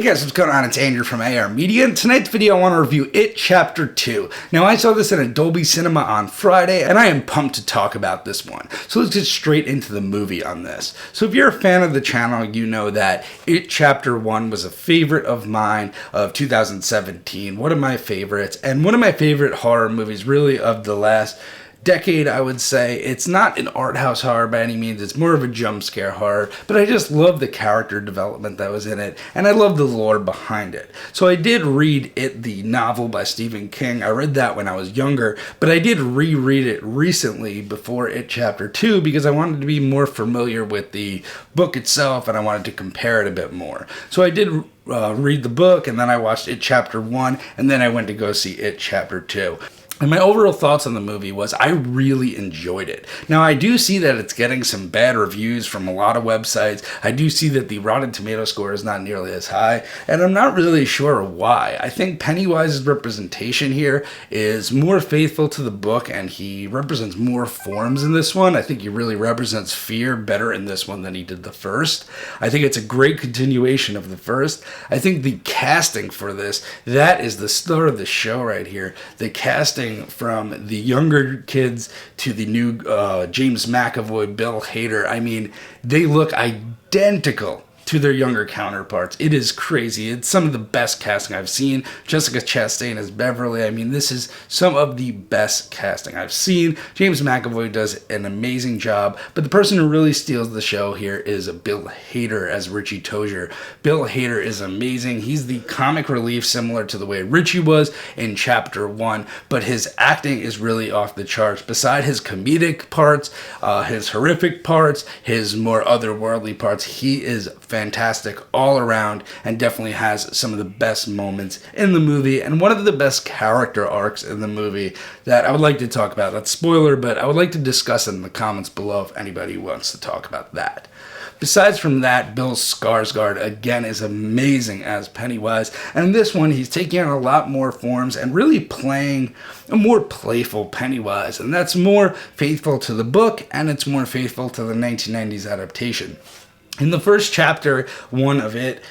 guys, what's going on? It's Andrew from AR Media, and tonight's video I want to review It Chapter 2. Now, I saw this in a Dolby Cinema on Friday, and I am pumped to talk about this one. So let's get straight into the movie on this. So if you're a fan of the channel, you know that It Chapter 1 was a favorite of mine of 2017, one of my favorites, and one of my favorite horror movies really of the last decade, I would say. It's not an art house horror by any means, it's more of a jump scare horror, but I just love the character development that was in it, and I love the lore behind it. So I did read it, the novel by Stephen King. I read that when I was younger, but I did reread it recently before It Chapter 2 because I wanted to be more familiar with the book itself, and I wanted to compare it a bit more. So I did read the book, and then I watched It Chapter 1, and then I went to go see It Chapter 2. And my overall thoughts on the movie was I really enjoyed it. Now, I do see that it's getting some bad reviews from a lot of websites. I do see that the Rotten Tomato score is not nearly as high, and I'm not really sure why. I think Pennywise's representation here is more faithful to the book, and he represents more forms in this one. I think he really represents fear better in this one than he did the first. I think it's a great continuation of the first. I think the casting for this, that is the star of the show right here. The casting from the younger kids to the new James McAvoy, Bill Hader. I mean, they look identical to their younger counterparts. It is crazy. It's some of the best casting I've seen. Jessica Chastain as Beverly. I mean, this is some of the best casting I've seen. James McAvoy does an amazing job, but the person who really steals the show here is Bill Hader as Richie Tozier. Bill Hader is amazing. He's the comic relief similar to the way Richie was in Chapter 1, but his acting is really off the charts. Beside his comedic parts, his horrific parts, his more otherworldly parts, he is fantastic all around and definitely has some of the best moments in the movie and one of the best character arcs in the movie that I would like to talk about. That's spoiler, but I would like to discuss it in the comments below if anybody wants to talk about that. Besides from that, Bill Skarsgård again is amazing as Pennywise, and in this one he's taking on a lot more forms and really playing a more playful Pennywise, and that's more faithful to the book and it's more faithful to the 1990s adaptation. In the first chapter, one of it,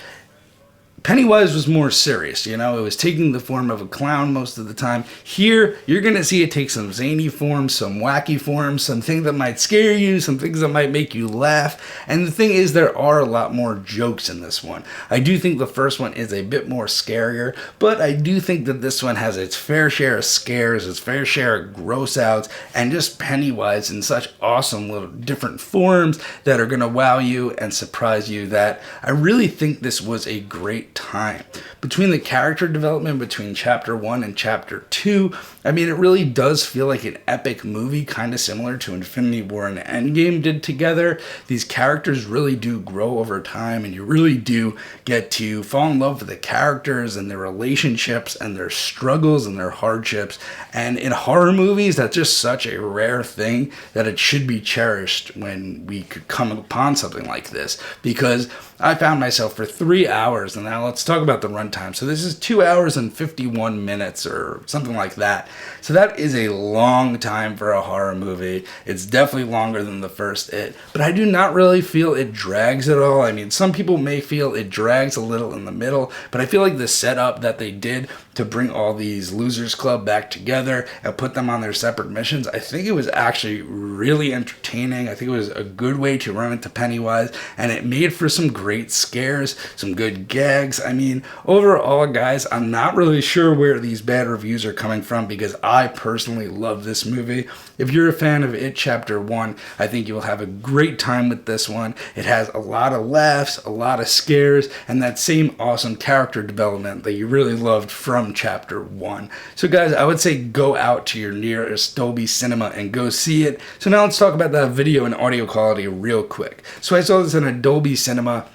Pennywise was more serious, you know, it was taking the form of a clown most of the time. Here, you're going to see it take some zany forms, some wacky forms, some things that might scare you, some things that might make you laugh. And the thing is, there are a lot more jokes in this one. I do think the first one is a bit more scarier, but I do think that this one has its fair share of scares, its fair share of gross outs, and just Pennywise in such awesome little different forms that are going to wow you and surprise you that I really think this was a great time. Between the character development between Chapter 1 and Chapter 2, I mean, it really does feel like an epic movie, kind of similar to Infinity War and Endgame did together. These characters really do grow over time, and you really do get to fall in love with the characters and their relationships and their struggles and their hardships. And in horror movies, that's just such a rare thing that it should be cherished when we could come upon something like this, because I found myself for 3 hours, and now let's talk about the runtime. So this is 2 hours and 51 minutes or something like that. So that is a long time for a horror movie. It's definitely longer than the first It, but I do not really feel it drags at all. I mean, some people may feel it drags a little in the middle, but I feel like the setup that they did to bring all these Losers Club back together and put them on their separate missions, I think it was actually really entertaining. I think it was a good way to run into Pennywise, and it made for some great scares, some good gags. I mean, overall, guys, I'm not really sure where these bad reviews are coming from because I personally love this movie. If you're a fan of It Chapter 1, I think you'll have a great time with this one. It has a lot of laughs, a lot of scares, and that same awesome character development that you really loved from Chapter 1. So guys, I would say go out to your nearest Dolby Cinema and go see it. So now let's talk about that video and audio quality real quick. So I saw this in a Dolby Cinema.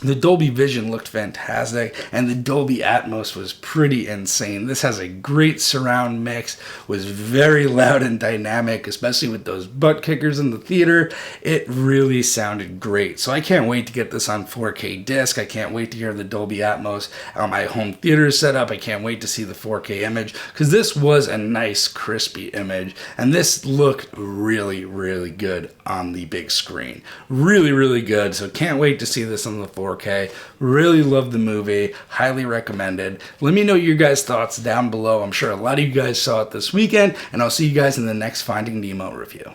The Dolby Vision looked fantastic, and the Dolby Atmos was pretty insane. This has a great surround mix, was very loud and dynamic, especially with those butt kickers in the theater. It really sounded great. So I can't wait to get this on 4K disc. I can't wait to hear the Dolby Atmos on my home theater setup. I can't wait to see the 4K image, because this was a nice, crispy image, and this looked really, really good on the big screen. Really, really good. So can't wait to see this on the 4K. 4K. Really love the movie. Highly recommended. Let me know your guys' thoughts down below. I'm sure a lot of you guys saw it this weekend, and I'll see you guys in the next Finding Nemo review.